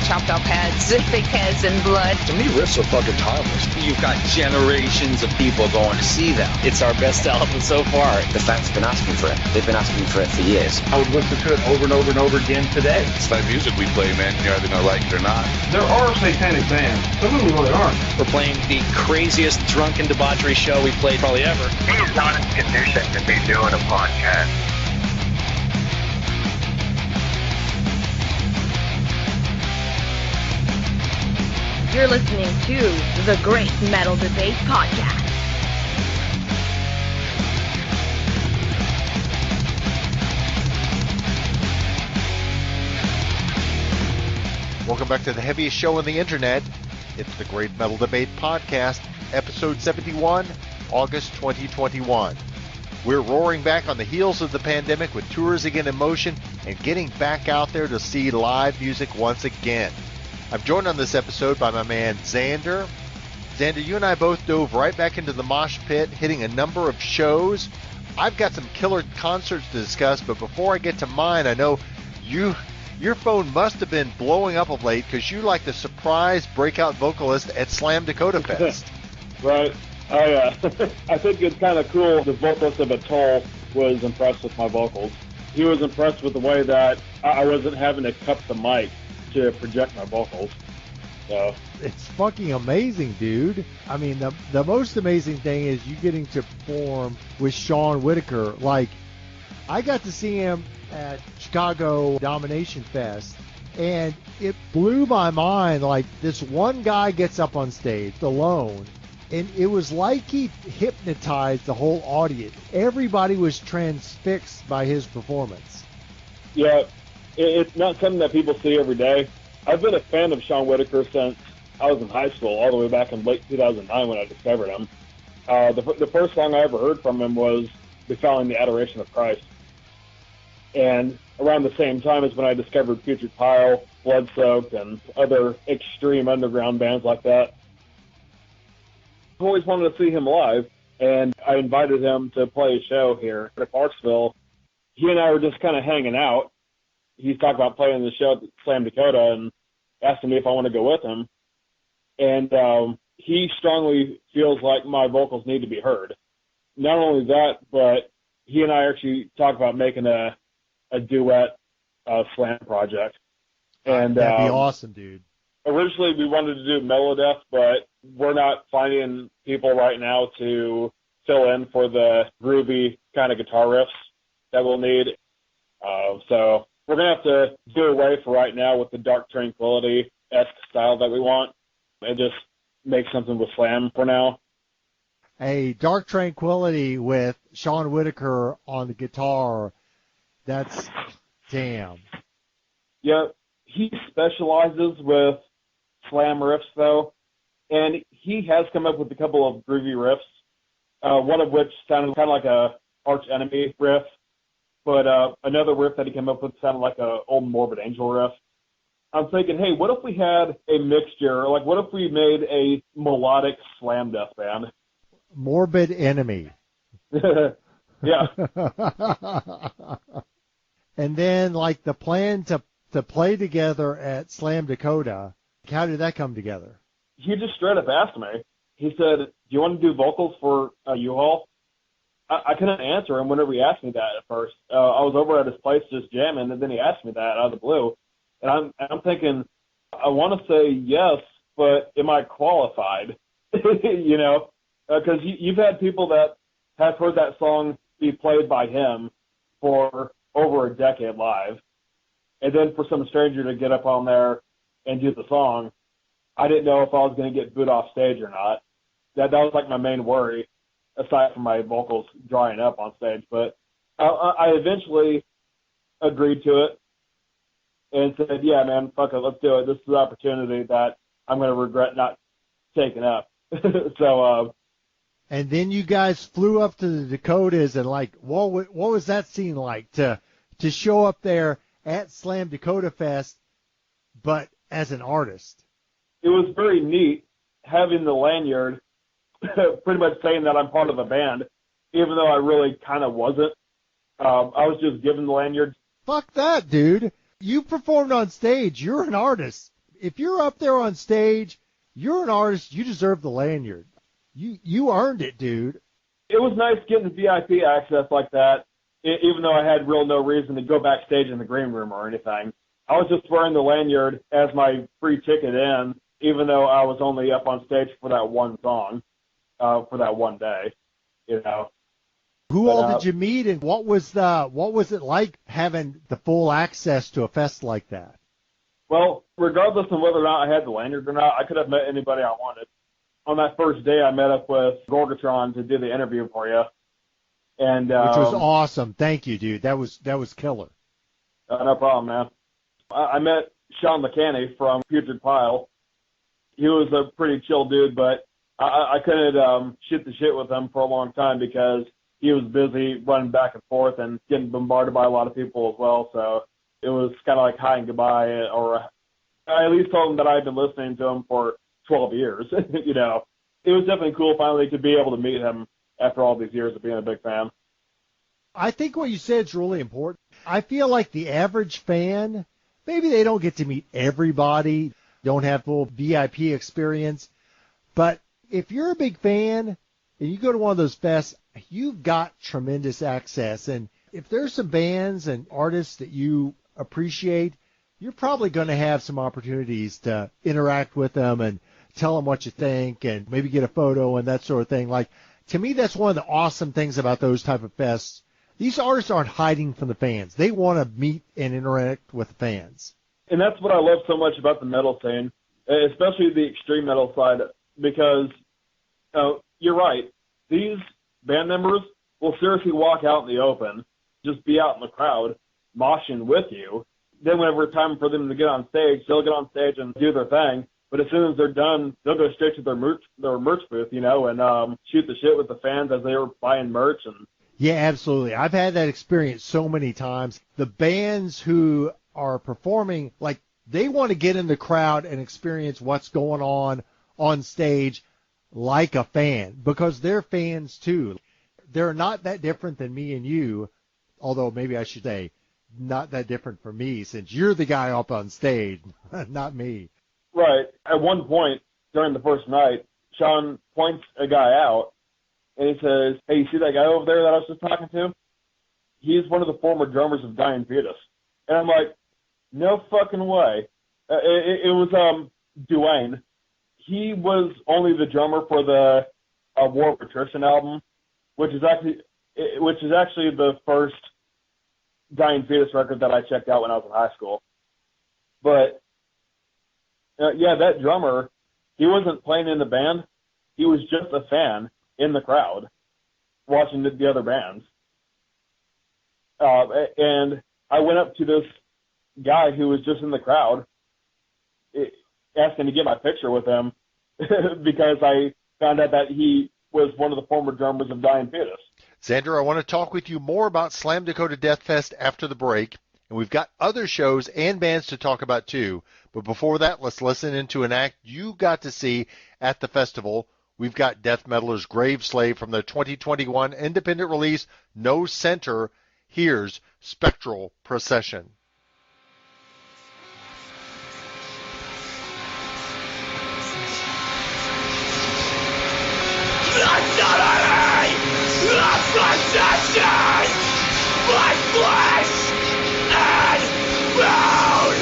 chopped off heads, fake heads and blood. To me, riffs are fucking timeless. You've got generations of people going to see them. It's our best album so far. The fans have been asking for it. They've been asking for it for years. I would listen to it over and over and over again today. It's that music we play, man. You're either going to like it or not. There are satanic bands. Some of them really aren't. We're playing the craziest drunken debauchery show we've played probably ever. He is not in condition to be doing a podcast. You're listening to the Great Metal Debate Podcast. Welcome back to the heaviest show on the internet. It's the Great Metal Debate Podcast, episode 71, August 2021. We're roaring back on the heels of the pandemic with tours again in motion and getting back out there to see live music once again. I'm joined on this episode by my man Xander. Xander, you and I both dove right back into the mosh pit, hitting a number of shows. I've got some killer concerts to discuss, but before I get to mine, I know your phone must have been blowing up of late because you like the surprise breakout vocalist at Slam Dakota Fest. Right. I think it's kind of cool. The vocalist of Atoll was impressed with my vocals. He was impressed with the way that I wasn't having to cup the mic to project my vocals. So it's fucking amazing, dude. I mean, the most amazing thing is you getting to perform with Sean Whitaker. Like, I got to see him at Chicago Domination Fest, and it blew my mind. Like, this one guy gets up on stage alone, and it was like he hypnotized the whole audience. Everybody was transfixed by his performance. Yeah. It's not something that people see every day. I've been a fan of Sean Whitaker since I was in high school, all the way back in late 2009 when I discovered him. The first song I ever heard from him was Befouling the Adoration of Christ. And around the same time as when I discovered Putrid Pile, Bloodsoaked, and other extreme underground bands like that. I've always wanted to see him live, and I invited him to play a show here at Parksville. He and I were just kind of hanging out. He's talking about playing the show at Slam Dakota and asking me if I want to go with him. And he strongly feels like my vocals need to be heard. Not only that, but he and I actually talked about making a duet slam project. And that'd be awesome, dude. Originally, we wanted to do Melodeath, but we're not finding people right now to fill in for the groovy kind of guitar riffs that we'll need. So we're going to have to do away for right now with the Dark Tranquility-esque style that we want and just make something with slam for now. Hey, Dark Tranquility with Sean Whitaker on the guitar, that's damn. Yeah, he specializes with slam riffs, though, and he has come up with a couple of groovy riffs, one of which sounded kind of like a Arch Enemy riff. But another riff that he came up with sounded like an old Morbid Angel riff. I'm thinking, hey, what if we had a mixture? Like, what if we made a melodic slam death band? Morbid Enemy. Yeah. And then, like, the plan to play together at Slam Dakota, how did that come together? He just straight up asked me. He said, do you want to do vocals for U-Haul? I couldn't answer him whenever he asked me that at first. I was over at his place just jamming, and then he asked me that out of the blue. And I'm thinking, I want to say yes, but am I qualified? You know, because you've had people that have heard that song be played by him for over a decade live. And then for some stranger to get up on there and do the song, I didn't know if I was going to get booed off stage or not. That was like my main worry, aside from my vocals drying up on stage. But I eventually agreed to it and said, yeah, man, fuck it, let's do it. This is the opportunity that I'm going to regret not taking up. So, and then you guys flew up to the Dakotas, and like, what was that scene like to show up there at Slam Dakota Fest, but as an artist? It was very neat having the lanyard pretty much saying that I'm part of a band, even though I really kind of wasn't. I was just given the lanyard. Fuck that, dude. You performed on stage. You're an artist. If you're up there on stage, you're an artist. You deserve the lanyard. You earned it, dude. It was nice getting VIP access like that, even though I had no reason to go backstage in the green room or anything. I was just wearing the lanyard as my free ticket in, even though I was only up on stage for that one song, for that one day, you know. Who all did you meet, and what was it like having the full access to a fest like that? Well, regardless of whether or not I had the lanyard or not, I could have met anybody I wanted. On that first day, I met up with Gorgatron to do the interview for you, and which was awesome. Thank you, dude. That was killer. No problem, man. I met Sean McCanney from Putrid Pile. He was a pretty chill dude, but I couldn't shoot the shit with him for a long time because he was busy running back and forth and getting bombarded by a lot of people as well. So it was kind of like hi and goodbye, or I at least told him that I had been listening to him for 12 years. You know, it was definitely cool finally to be able to meet him after all these years of being a big fan. I think what you said is really important. I feel like the average fan, maybe they don't get to meet everybody, don't have full VIP experience, but if you're a big fan and you go to one of those fests, you've got tremendous access. And if there's some bands and artists that you appreciate, you're probably going to have some opportunities to interact with them and tell them what you think and maybe get a photo and that sort of thing. Like, to me, that's one of the awesome things about those type of fests. These artists aren't hiding from the fans. They want to meet and interact with the fans. And that's what I love so much about the metal scene, especially the extreme metal side, because you're right. These band members will seriously walk out in the open, just be out in the crowd, moshing with you. Then whenever it's time for them to get on stage, they'll get on stage and do their thing. But as soon as they're done, they'll go straight to their merch booth, you know, and shoot the shit with the fans as they were buying merch. And yeah, absolutely. I've had that experience so many times. The bands who are performing, like, they want to get in the crowd and experience what's going on stage like a fan, because they're fans too. They're not that different than me and you, although maybe I should say not that different from me, since you're the guy up on stage, not me. Right. At one point during the first night, Sean points a guy out, and he says, "Hey, you see that guy over there that I was just talking to? He's one of the former drummers of Dying Fetus." And I'm like, no fucking way. It was Duane. He was only the drummer for the War of Attrition album, which is actually the first Dying Fetus record that I checked out when I was in high school. But yeah, that drummer, he wasn't playing in the band. He was just a fan in the crowd watching the other bands. And I went up to this guy who was just in the crowd, asking to get my picture with him because I found out that he was one of the former drummers of Dying Fetus. Xander, I want to talk with you more about Slam Dakota Death Fest after the break, and we've got other shows and bands to talk about too. But before that, let's listen into an act you got to see at the festival. We've got death metalers Graveslave from their 2021 independent release, No Center. Here's Spectral Procession. My flesh and bone.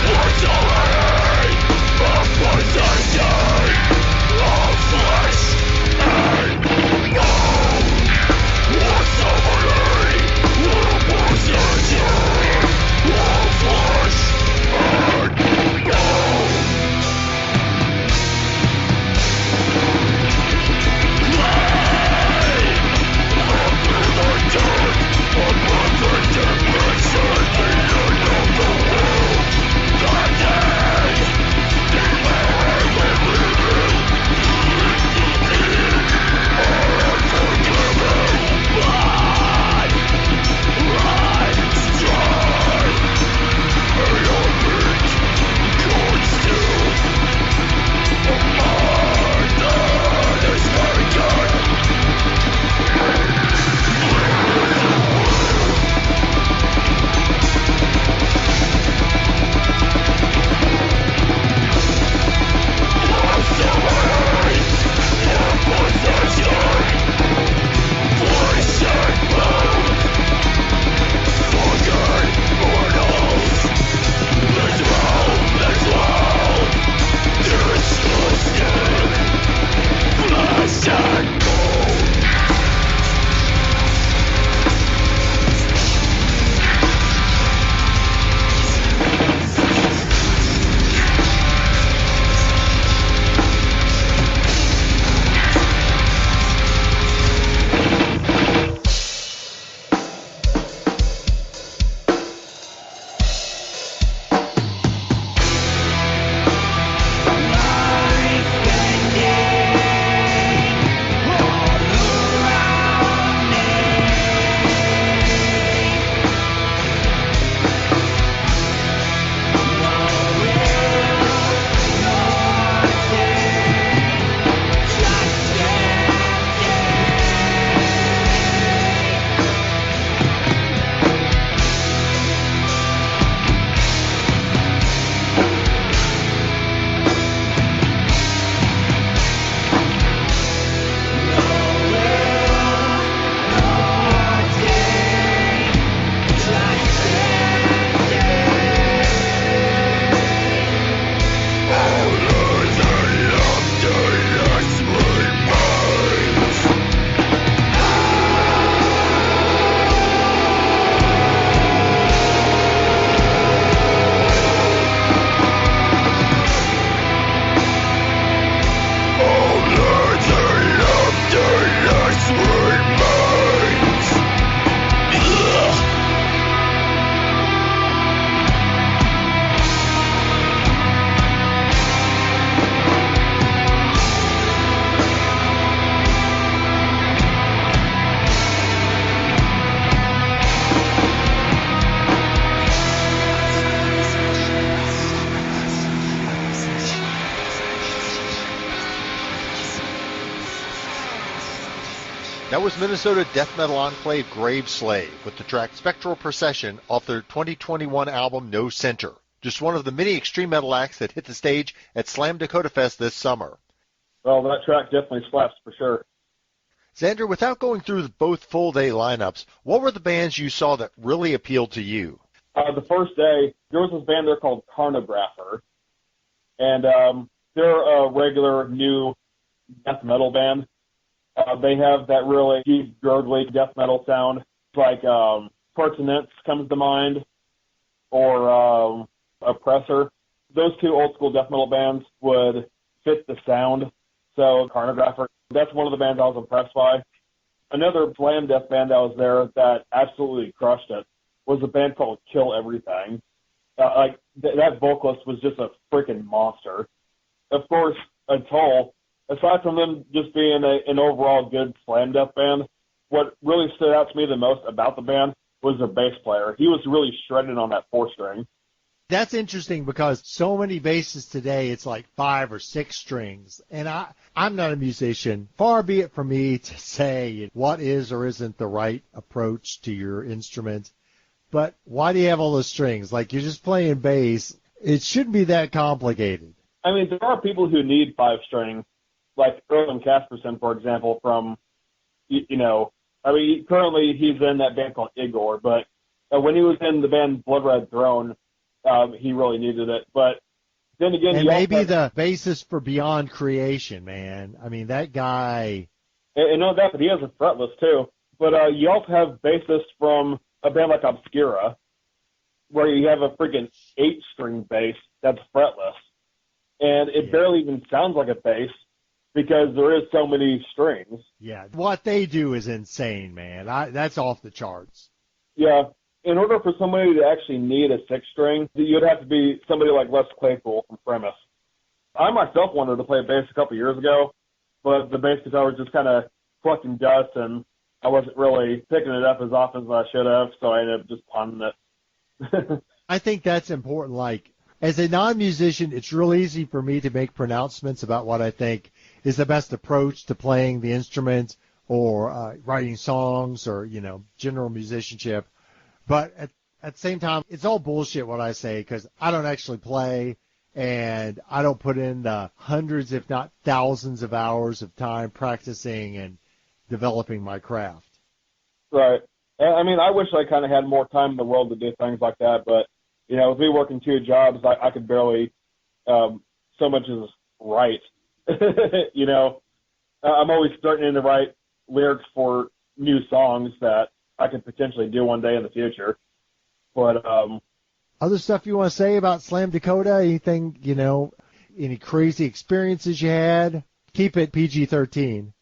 Mortality of possession of flesh and bone. Mortality of possession. That was Minnesota death metal enclave Graveslave with the track Spectral Procession off their 2021 album No Center. Just one of the many extreme metal acts that hit the stage at Slam Dakota Fest this summer. Well, that track definitely slaps for sure. Xander, without going through both full-day lineups, what were the bands you saw that really appealed to you? The first day, there was this band there called Graveripper, and they're a regular new death metal band. They have that really deep, gurgly death metal sound, like Pertinence comes to mind, or Oppressor. Those two old-school death metal bands would fit the sound. So Graveripper, that's one of the bands I was impressed by. Another slam death band that was there that absolutely crushed it was a band called Kill Everything. That vocalist was just a freaking monster. Of course, Atoll, aside from them just being an overall good slam death band, what really stood out to me the most about the band was their bass player. He was really shredded on that 4-string. That's interesting because so many basses today, it's like 5 or 6 strings. And I'm not a musician. Far be it from me to say what is or isn't the right approach to your instrument. But why do you have all those strings? Like, you're just playing bass. It shouldn't be that complicated. I mean, there are people who need 5-string, like Erwin Casperson, for example, from, currently he's in that band called Igor, but when he was in the band Blood Red Throne, he really needed it. But then again, and maybe the bassist for Beyond Creation, man. I mean, that guy. I know that, but he has a fretless too. But you also have bassists from a band like Obscura, where you have a freaking 8-string bass that's fretless, and it barely even sounds like a bass because there is so many strings. Yeah, what they do is insane, man. That's off the charts. Yeah. In order for somebody to actually need a 6-string, you'd have to be somebody like Les Claypool from Premise. I myself wanted to play bass a couple years ago, but the bass guitar was just kind of collecting dust, and I wasn't really picking it up as often as I should have, so I ended up just punting it. I think that's important. Like, as a non-musician, it's real easy for me to make pronouncements about what I think is the best approach to playing the instrument or writing songs or, general musicianship. But at the same time, it's all bullshit what I say because I don't actually play and I don't put in the hundreds, if not thousands of hours of time practicing and developing my craft. Right. I mean, I wish I kind of had more time in the world to do things like that, but, with me working 2 jobs, I could barely so much as write. I'm always starting to write lyrics for new songs that I could potentially do one day in the future. But other stuff you want to say about Slam Dakota? Anything, any crazy experiences you had? Keep it PG-13.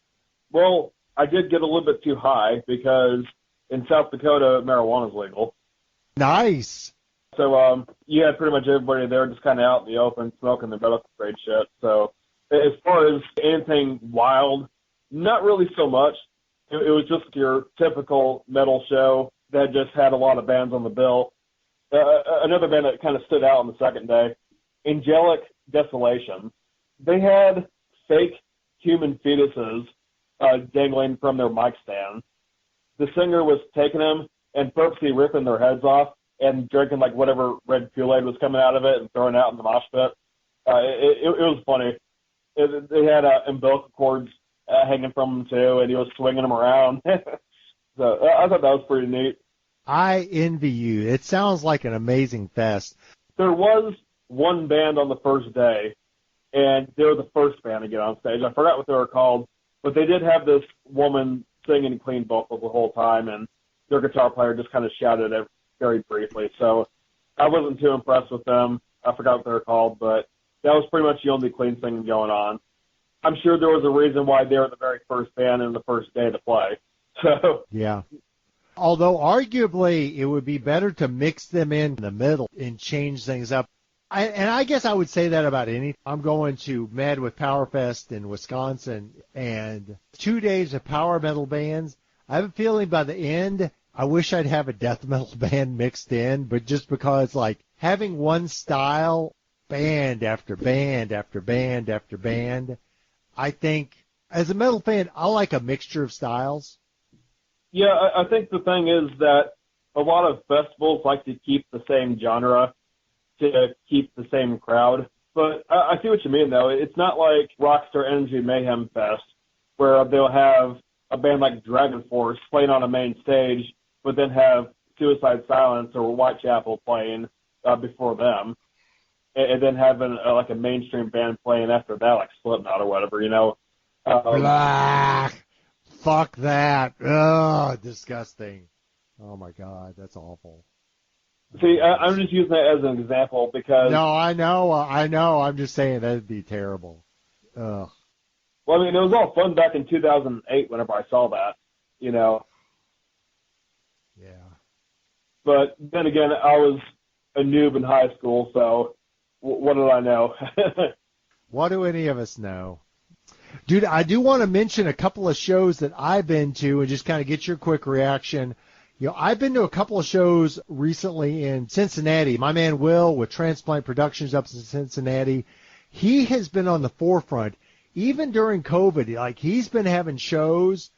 Well, I did get a little bit too high because in South Dakota, marijuana is legal. Nice. So you had pretty much everybody there just kind of out in the open smoking their medical grade shit. So as far as anything wild, not really so much. It was just your typical metal show that just had a lot of bands on the bill. Another band that kind of stood out on the second day, Angelic Desolation. They had fake human fetuses dangling from their mic stand. The singer was taking them and purposely ripping their heads off and drinking like whatever red Kool-Aid was coming out of it and throwing it out in the mosh pit. It was funny. They had umbilical cords hanging from him too, and he was swinging them around. So I thought that was pretty neat. I envy you. It sounds like an amazing fest. There was one band on the first day, and they were the first band to get on stage. I forgot what they were called, but they did have this woman singing clean vocals the whole time, and their guitar player just kind of shouted it very briefly. So I wasn't too impressed with them. I forgot what they were called, but that was pretty much the only clean singing going on. I'm sure there was a reason why they were the very first band and the first day to play. So yeah. Although arguably it would be better to mix them in the middle and change things up. I guess I would say that about anything. I'm going to Med with PowerFest in Wisconsin, and 2 days of power metal bands. I have a feeling by the end, I wish I'd have a death metal band mixed in, but just because, like, having one style, band after band after band after band, I think, as a metal fan, I like a mixture of styles. Yeah, I think the thing is that a lot of festivals like to keep the same genre to keep the same crowd. But I see what you mean, though. It's not like Rockstar Energy Mayhem Fest, where they'll have a band like Dragon Force playing on a main stage, but then have Suicide Silence or Whitechapel playing before them, and then having like a mainstream band playing after that, like Slipknot or whatever, you know. Black. Fuck that. Ugh, disgusting. Oh my God, that's awful. See, I'm just using that as an example because... No, I know. I'm just saying that'd be terrible. Ugh. Well, I mean, it was all fun back in 2008 whenever I saw that, you know. Yeah. But then again, I was a noob in high school, so what did I know? What do any of us know? Dude, I do want to mention a couple of shows that I've been to and just kind of get your quick reaction. You know, I've been to a couple of shows recently in Cincinnati. My man Will with Transplant Productions up in Cincinnati, he has been on the forefront. Even during COVID, like he's been having shows,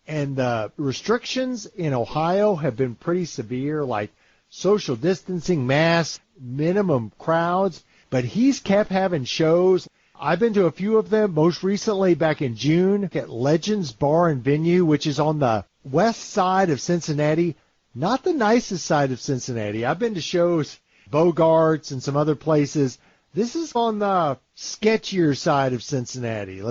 and the restrictions in Ohio have been pretty severe, like social distancing, masks, minimum crowds, but he's kept having shows. I've been to a few of them, most recently back in June at Legends Bar and Venue, which is on the west side of Cincinnati, not the nicest side of Cincinnati. I've been to shows, Bogarts and some other places. This is on the sketchier side of Cincinnati.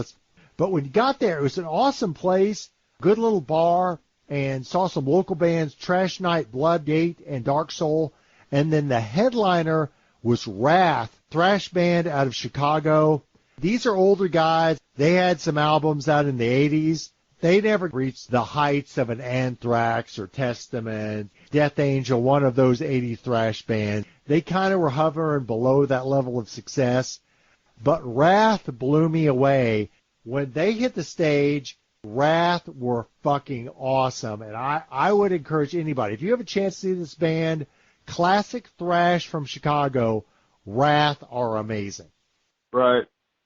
But when you got there, it was an awesome place, good little bar, and saw some local bands, Trash Night, Bloodgate, and Dark Soul. And then the headliner was Wrath, thrash band out of Chicago. These are older guys. They had some albums out in the 80s. They never reached the heights of an Anthrax or Testament, Death Angel, one of those 80s thrash bands. They kind of were hovering below that level of success. But Wrath blew me away. When they hit the stage, Wrath were fucking awesome. And I would encourage anybody, if you have a chance to see this band, classic thrash from Chicago, Wrath are amazing. Right.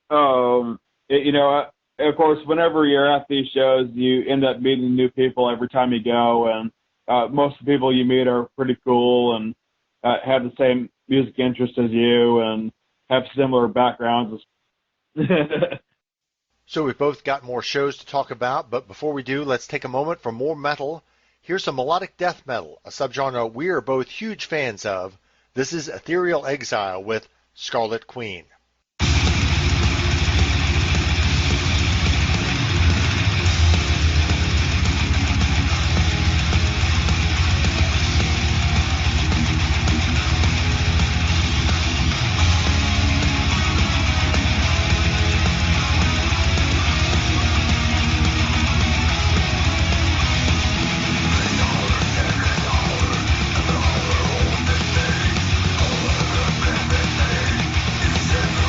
You know, of course, whenever you're at these shows, you end up meeting new people every time you go, and most of the people you meet are pretty cool and have the same music interest as you and have similar backgrounds. So we've both got more shows to talk about, but before we do, let's take a moment for more metal. Here's some melodic death metal, a subgenre we are both huge fans of. This is Ethereal Exile with Scarlet Queen. Seven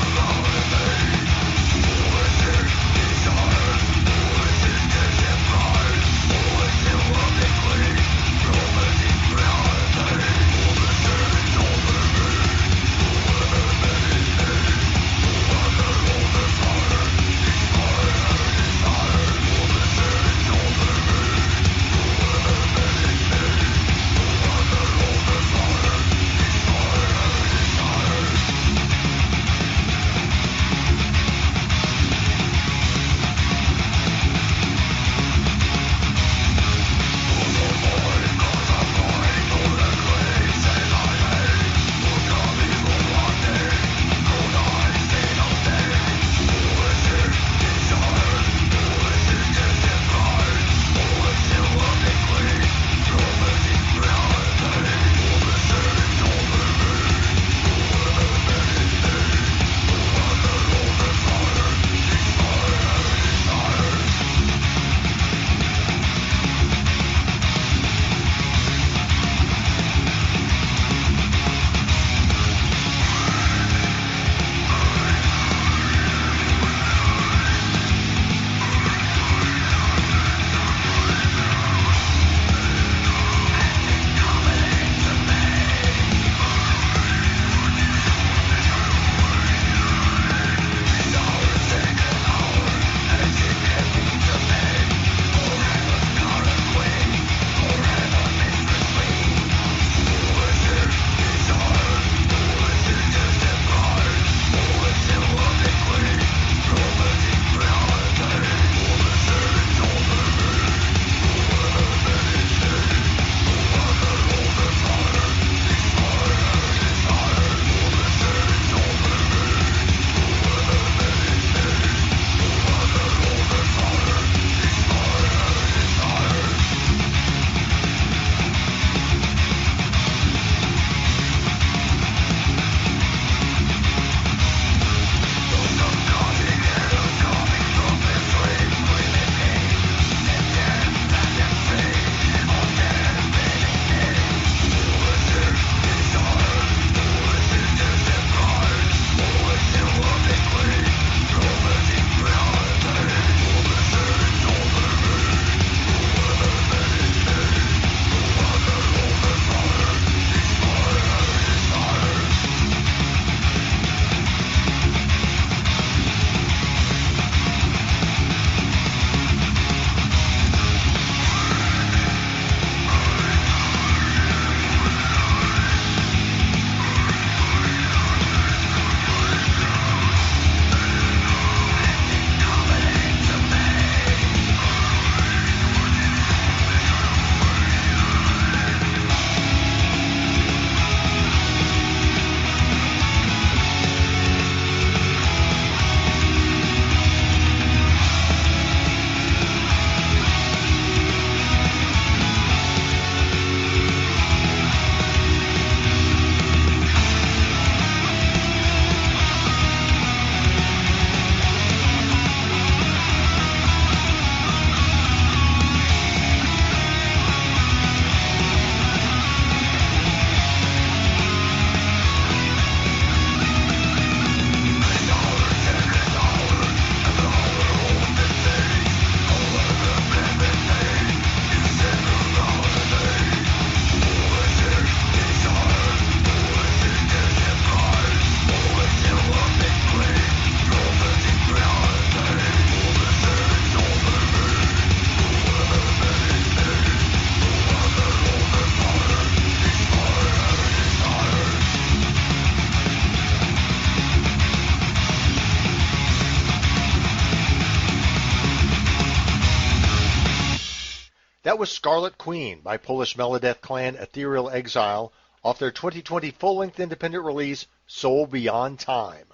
That was Scarlet Queen by Polish Melodeath clan Ethereal Exile off their 2020 full-length independent release, Soul Beyond Time.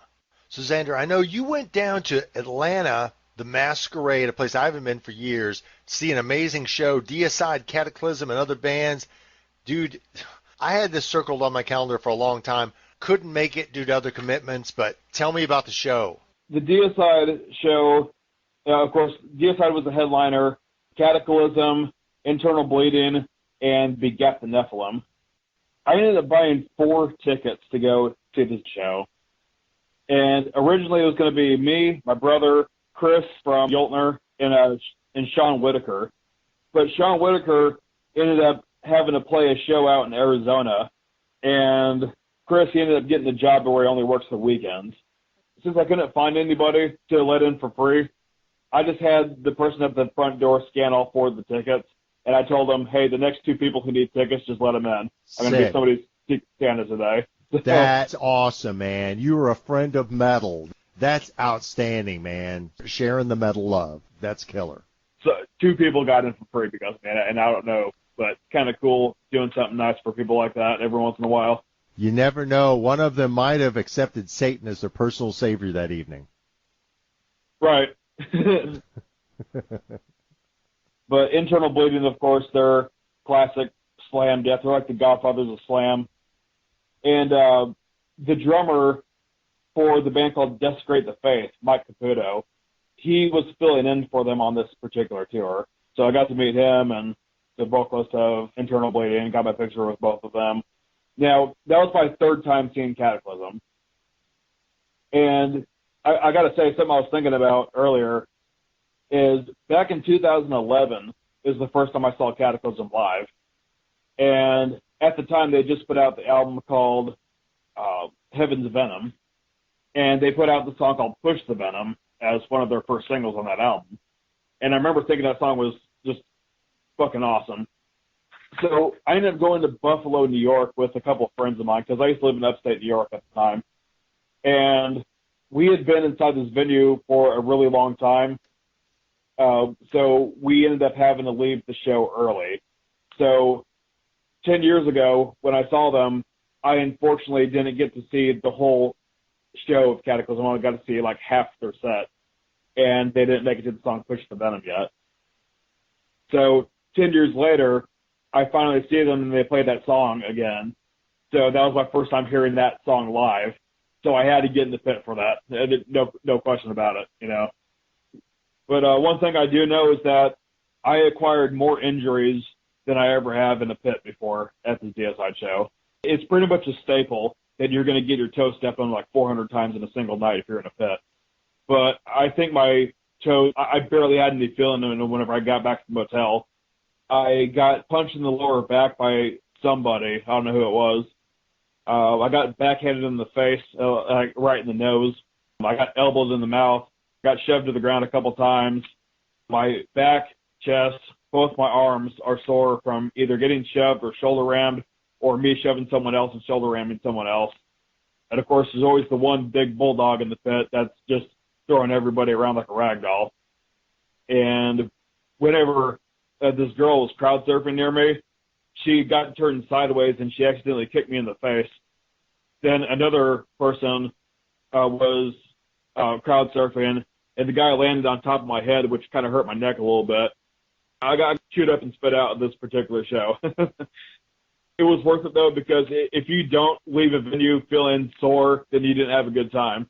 So, Xander, I know you went down to Atlanta, the Masquerade, a place I haven't been for years, to see an amazing show, Deicide, Cataclysm, and other bands. Dude, I had this circled on my calendar for a long time. Couldn't make it due to other commitments, but tell me about the show. The Deicide show, of course, Deicide was the headliner, Cataclysm, Internal Bleeding, and Beget the Nephilim. I ended up buying 4 tickets to go to this show. And originally it was going to be me, my brother, Chris from Yoltner, and Sean Whitaker. But Sean Whitaker ended up having to play a show out in Arizona. And Chris, he ended up getting a job where he only works the weekends. Since I couldn't find anybody to let in for free, I just had the person at the front door scan all 4 of the tickets. And I told them, hey, the next 2 people who need tickets, just let them in. I'm going to give somebody $6 today. That's awesome, man. You are a friend of metal. That's outstanding, man. Sharing the metal love. That's killer. So 2 people got in for free because, man, and I don't know, but kind of cool doing something nice for people like that every once in a while. You never know. One of them might have accepted Satan as their personal savior that evening. Right. But Internal Bleeding, of course, they're classic slam death. They're like the Godfathers of slam. And the drummer for the band called Desecrate the Faith, Mike Caputo, he was filling in for them on this particular tour. So I got to meet him and the vocalist of Internal Bleeding, got my picture with both of them. Now, that was my 3rd time seeing Cataclysm. And I got to say, something I was thinking about earlier is back in 2011 is the first time I saw Cataclysm live. And at the time, they just put out the album called Heaven's Venom. And they put out the song called Push the Venom as one of their first singles on that album. And I remember thinking that song was just fucking awesome. So I ended up going to Buffalo, New York with a couple of friends of mine because I used to live in upstate New York at the time. And we had been inside this venue for a really long time. So we ended up having to leave the show early. So 10 years ago, when I saw them, I unfortunately didn't get to see the whole show of Cataclysm. I only got to see like half their set. And they didn't make it to the song Push the Venom yet. So 10 years later, I finally see them and they play that song again. So that was my first time hearing that song live. So I had to get in the pit for that. No question about it, you know. But one thing I do know is that I acquired more injuries than I ever have in a pit before at the Deicide show. It's pretty much a staple that you're going to get your toe stepped on like 400 times in a single night if you're in a pit. But I think my toe, I barely had any feeling whenever I got back to the motel. I got punched in the lower back by somebody. I don't know who it was. I got backhanded in the face, like right in the nose. I got elbows in the mouth. Got shoved to the ground a couple times. My back, chest, both my arms are sore from either getting shoved or shoulder rammed or me shoving someone else and shoulder ramming someone else. And, of course, there's always the one big bulldog in the pit that's just throwing everybody around like a rag doll. And whenever this girl was crowd surfing near me, she got turned sideways and she accidentally kicked me in the face. Then another person was crowd surfing, and the guy landed on top of my head, which kind of hurt my neck a little bit. I got chewed up and spit out at this particular show. It was worth it, though, because if you don't leave a venue feeling sore, then you didn't have a good time.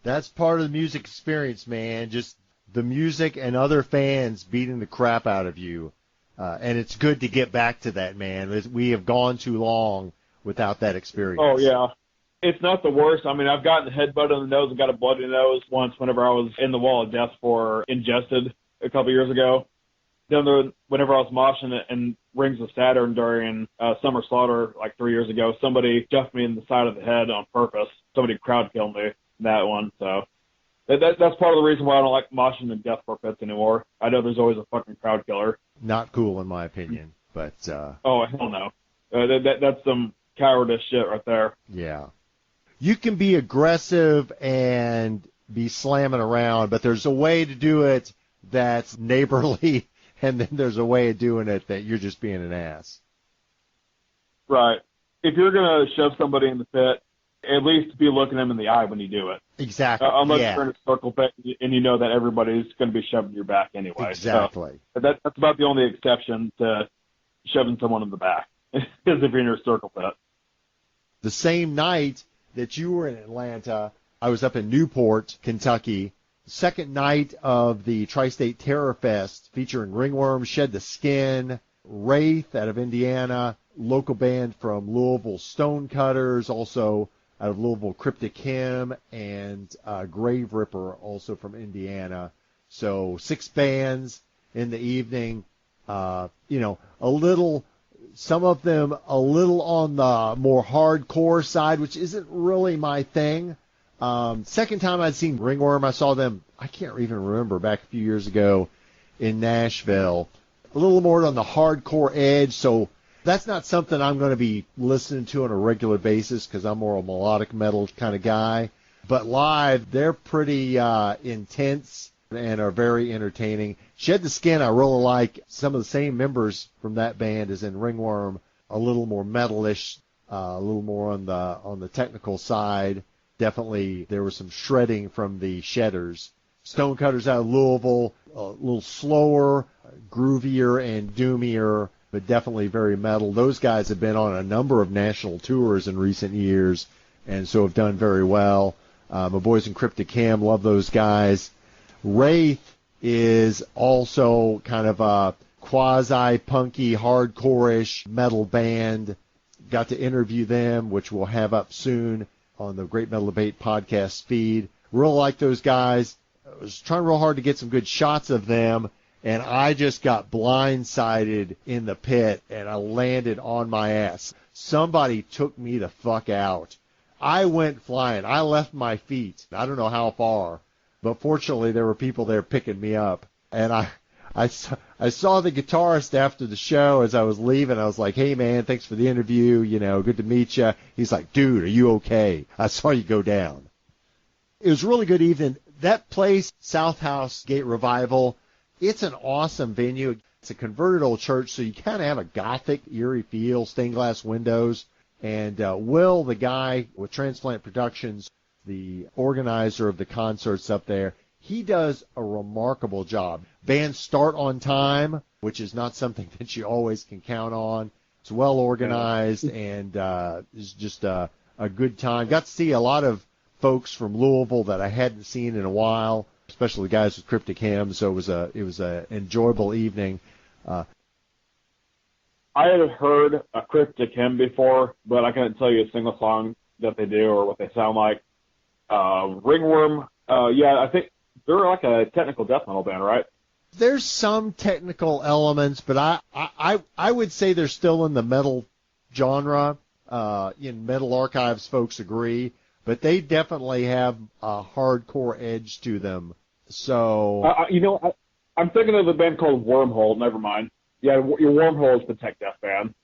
That's part of the music experience, man. Just the music and other fans beating the crap out of you. And it's good to get back to that, man. We have gone too long without that experience. Oh, yeah. It's not the worst. I mean, I've gotten a headbutt in the nose and got a bloody nose once whenever I was in the Wall of Death for Ingested a couple years ago. Then whenever I was moshing in Rings of Saturn during Summer Slaughter like 3 years ago, somebody jumped me in the side of the head on purpose. Somebody crowd killed me in that one. So that's part of the reason why I don't like moshing in deathcore pits anymore. I know there's always a fucking crowd killer. Not cool in my opinion, but oh, hell no. That's some cowardice shit right there. Yeah. You can be aggressive and be slamming around, but there's a way to do it that's neighborly and then there's a way of doing it that you're just being an ass. Right. If you're going to shove somebody in the pit, at least be looking them in the eye when you do it. Exactly. Unless you're in a circle pit and you know that everybody's going to be shoving your back anyway. Exactly. So that's about the only exception to shoving someone in the back, is if you're in a circle pit. The same night that you were in Atlanta, I was up in Newport, Kentucky. Second night of the Tri-State Terror Fest featuring Ringworm, Shed the Skin, Wraith out of Indiana, local band from Louisville, Stonecutters, also out of Louisville, Cryptic Hymn, and Graveripper, also from Indiana. So 6 bands in the evening. A little, some of them a little on the more hardcore side, which isn't really my thing. Second time I'd seen Ringworm, I saw them, I can't even remember, back a few years ago in Nashville. A little more on the hardcore edge, so that's not something I'm going to be listening to on a regular basis because I'm more a melodic metal kind of guy. But live, they're pretty intense and are very entertaining. Shed the Skin, I really like. Some of the same members from that band as in Ringworm, a little more metalish, a little more on the technical side. Definitely, there was some shredding from the Shedders. Stonecutters out of Louisville, a little slower, groovier, and doomier, but definitely very metal. Those guys have been on a number of national tours in recent years, and so have done very well. My boys in Cryptic Hymn, love those guys. Wraith is also kind of a quasi-punky, hardcore-ish metal band. Got to interview them, which we'll have up soon on the Great Metal Debate podcast feed. Real like those guys. I was trying real hard to get some good shots of them, and I just got blindsided in the pit, and I landed on my ass. Somebody took me the fuck out. I went flying. I left my feet. I don't know how far, but fortunately there were people there picking me up. And I saw the guitarist after the show as I was leaving. I was like, hey, man, thanks for the interview. Good to meet you. He's like, dude, are you okay? I saw you go down. It was a really good evening. That place, South House Gate Revival, it's an awesome venue. It's a converted old church, so you kind of have a gothic, eerie feel, stained glass windows. And Will, the guy with Transplant Productions, the organizer of the concerts up there, he does a remarkable job. Bands start on time, which is not something that you always can count on. It's well organized and is just a good time. Got to see a lot of folks from Louisville that I hadn't seen in a while, especially the guys with Cryptic Hymn. So it was a enjoyable evening. I had heard a Cryptic Hymn before, but I couldn't tell you a single song that they do or what they sound like. Ringworm, I think they're like a technical death metal band, right? There's some technical elements, but I would say they're still in the metal genre. In Metal Archives, folks agree, but they definitely have a hardcore edge to them. So I'm thinking of a band called Wormhole. Never mind. Yeah, your Wormhole is the tech death band.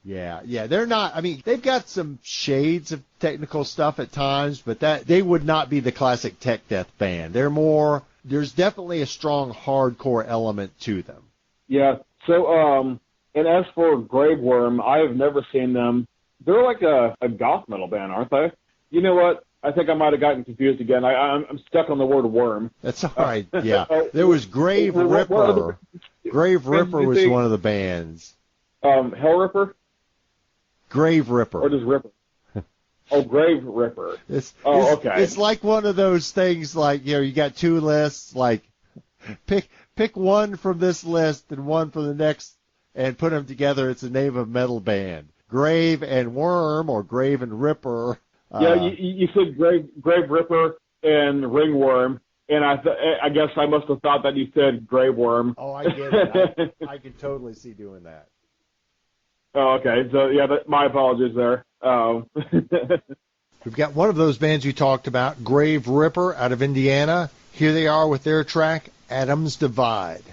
Yeah, they're not. I mean, they've got some shades of technical stuff at times, but that they would not be the classic tech death band. They're more. There's definitely a strong hardcore element to them. Yeah. So, and as for Graveworm, I have never seen them. They're like a goth metal band, aren't they? You know what? I think I might have gotten confused again. I'm stuck on the word worm. That's all right. Yeah. There was Graveripper. Graveripper was one of the bands. Hellripper? Graveripper. Or just Ripper? Oh, Graveripper. Okay. It's like one of those things like, you got two lists, like pick one from this list and one from the next and put them together. It's the name of a metal band. Grave and Worm or Grave and Ripper. Yeah, you said Graveripper and Ringworm, and I guess I must have thought that you said Graveworm. Oh, I get it. I can totally see doing that. Oh, okay. So, yeah, my apologies there. We've got one of those bands you talked about, Graveripper out of Indiana. Here they are with their track, Atoms Divide.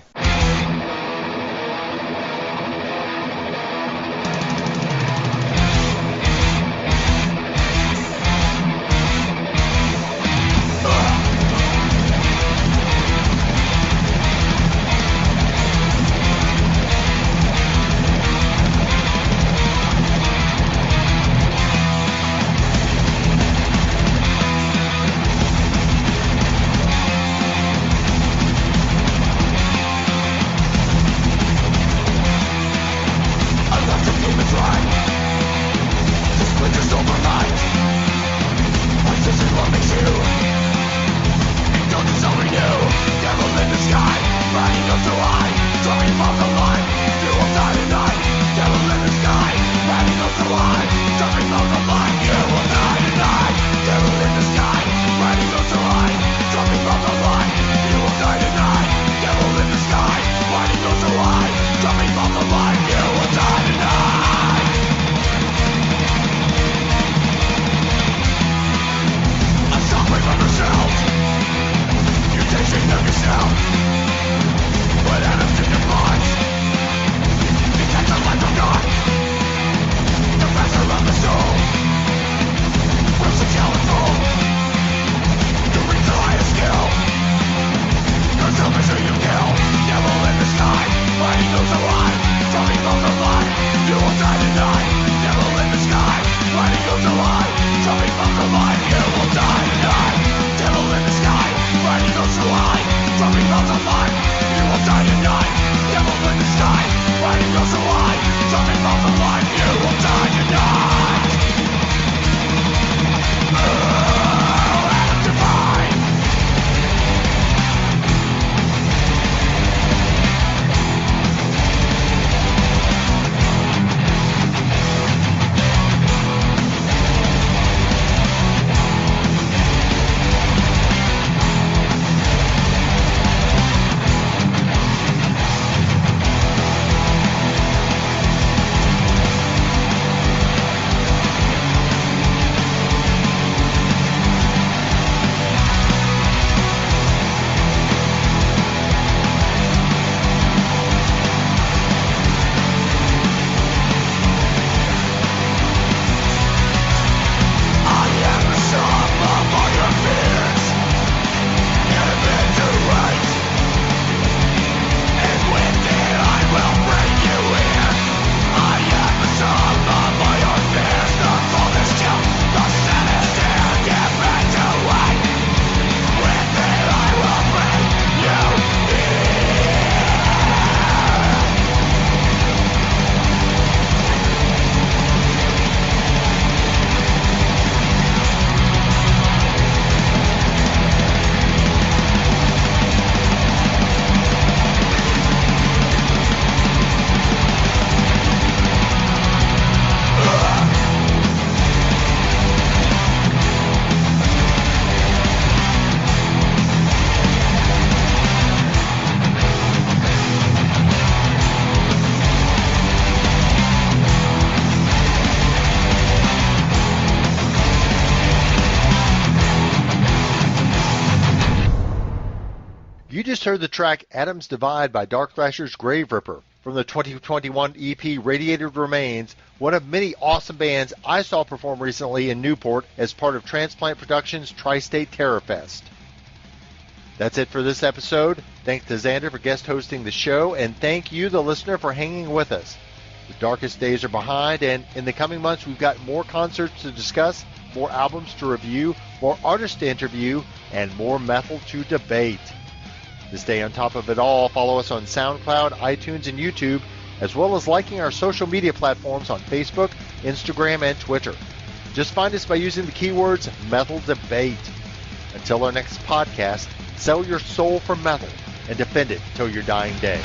just heard the track Atom's Divide by Dark Thrasher's Graveripper from the 2021 EP Radiated Remains, one of many awesome bands I saw perform recently in Newport as part of Transplant Productions Tri-State Terror Fest. That's it for this episode. Thanks to Xander for guest hosting the show, and thank you, the listener, for hanging with us. The darkest days are behind, and in the coming months we've got more concerts to discuss, more albums to review, more artists to interview, and more metal to debate. To stay on top of it all, follow us on SoundCloud, iTunes, and YouTube, as well as liking our social media platforms on Facebook, Instagram, and Twitter. Just find us by using the keywords Metal Debate. Until our next podcast, sell your soul for metal and defend it till your dying day.